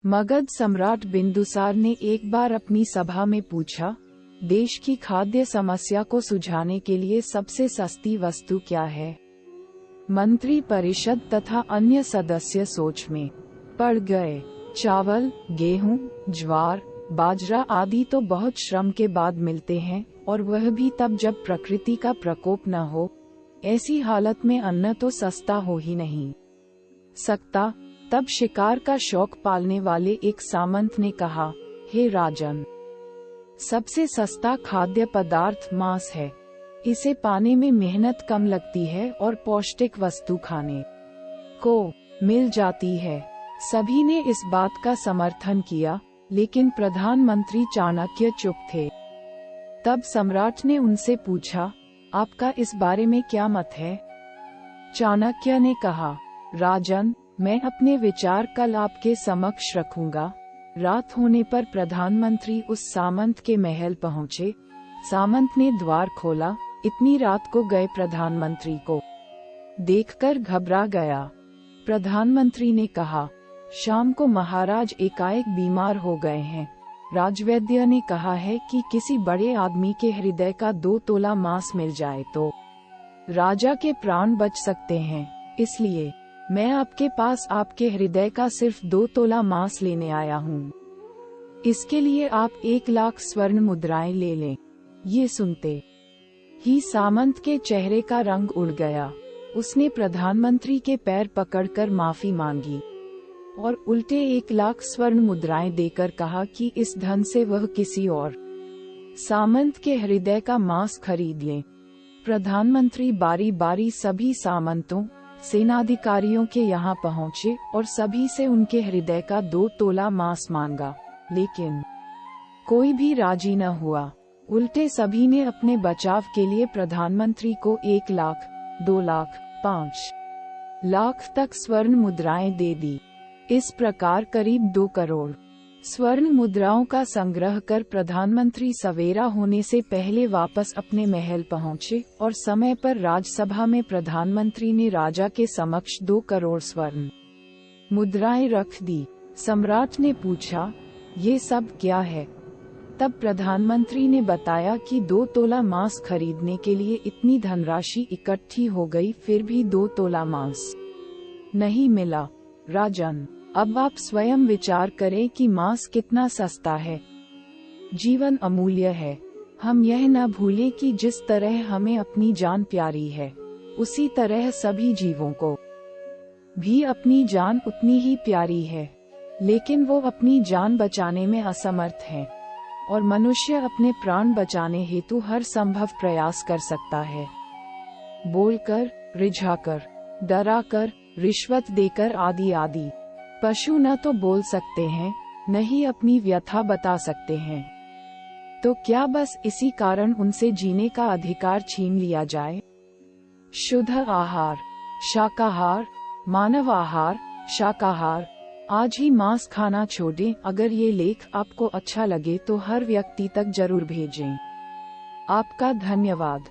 मगध सम्राट बिंदुसार ने एक बार अपनी सभा में पूछा, देश की खाद्य समस्या को सुलझाने के लिए सबसे सस्ती वस्तु क्या है? मंत्री परिषद तथा अन्य सदस्य सोच में पड़ गए। चावल, गेहूं, ज्वार, बाजरा आदि तो बहुत श्रम के बाद मिलते हैं, और वह भी तब जब प्रकृति का प्रकोप न हो। ऐसी हालत में अन्न तो सस्ता हो ही नहीं सकता। तब शिकार का शौक पालने वाले एक सामंत ने कहा, हे राजन, सबसे सस्ता खाद्य पदार्थ मांस है। इसे पाने में मेहनत कम लगती है और पौष्टिक वस्तु खाने को मिल जाती है। सभी ने इस बात का समर्थन किया, लेकिन प्रधानमंत्री चाणक्य चुप थे। तब सम्राट ने उनसे पूछा, आपका इस बारे में क्या मत है? चाणक्य ने कहा, राजन, मैं अपने विचार कल आपके समक्ष रखूंगा। रात होने पर प्रधानमंत्री उस सामंत के महल पहुंचे। सामंत ने द्वार खोला। इतनी रात को गए प्रधानमंत्री को देखकर घबरा गया। प्रधानमंत्री ने कहा, शाम को महाराज एकाएक बीमार हो गए हैं। राजवैद्य ने कहा है कि किसी बड़े आदमी के हृदय का 2 तोला मांस मिल जाए तो राजा के प्राण बच सकते हैं। इसलिए मैं आपके पास आपके हृदय का सिर्फ 2 तोला मांस लेने आया हूँ। इसके लिए आप 1 लाख स्वर्ण मुद्राएं ले लें। ये सुनते ही सामंत के चेहरे का रंग उड़ गया। उसने प्रधानमंत्री के पैर पकड़कर माफी मांगी और उल्टे 1 लाख स्वर्ण मुद्राएं देकर कहा कि इस धन से वह किसी और सामंत के हृदय का मांस खरीद लें। प्रधानमंत्री बारी बारी सभी सामंतों, सेनाधिकारियों के यहाँ पहुँचे और सभी से उनके हृदय का 2 तोला मांस मांगा, लेकिन कोई भी राजी न हुआ। उल्टे सभी ने अपने बचाव के लिए प्रधानमंत्री को 1 लाख, 2 लाख, 5 लाख तक स्वर्ण मुद्राएं दे दी। इस प्रकार करीब 2 करोड़ स्वर्ण मुद्राओं का संग्रह कर प्रधानमंत्री सवेरा होने से पहले वापस अपने महल पहुंचे और समय पर राजसभा में प्रधानमंत्री ने राजा के समक्ष 2 करोड़ स्वर्ण मुद्राएं रख दी। सम्राट ने पूछा, ये सब क्या है? तब प्रधानमंत्री ने बताया कि 2 तोला मांस खरीदने के लिए इतनी धनराशि इकट्ठी हो गई, फिर भी 2 तोला मांस नहीं मिला। राजन, अब आप स्वयं विचार करें कि मांस कितना सस्ता है। जीवन अमूल्य है। हम यह न भूलें कि जिस तरह हमें अपनी जान प्यारी है, उसी तरह सभी जीवों को भी अपनी जान उतनी ही प्यारी है, लेकिन वो अपनी जान बचाने में असमर्थ हैं। और मनुष्य अपने प्राण बचाने हेतु हर संभव प्रयास कर सकता है। बोलकर, रिझाकर, डराकर, रिश्वत देकर आदि आदि। पशु न तो बोल सकते हैं, न ही अपनी व्यथा बता सकते हैं। तो क्या बस इसी कारण उनसे जीने का अधिकार छीन लिया जाए? शुद्ध आहार, शाकाहार, मानव आहार, शाकाहार। आज ही मांस खाना छोड़ें। अगर ये लेख आपको अच्छा लगे तो हर व्यक्ति तक जरूर भेजें। आपका धन्यवाद।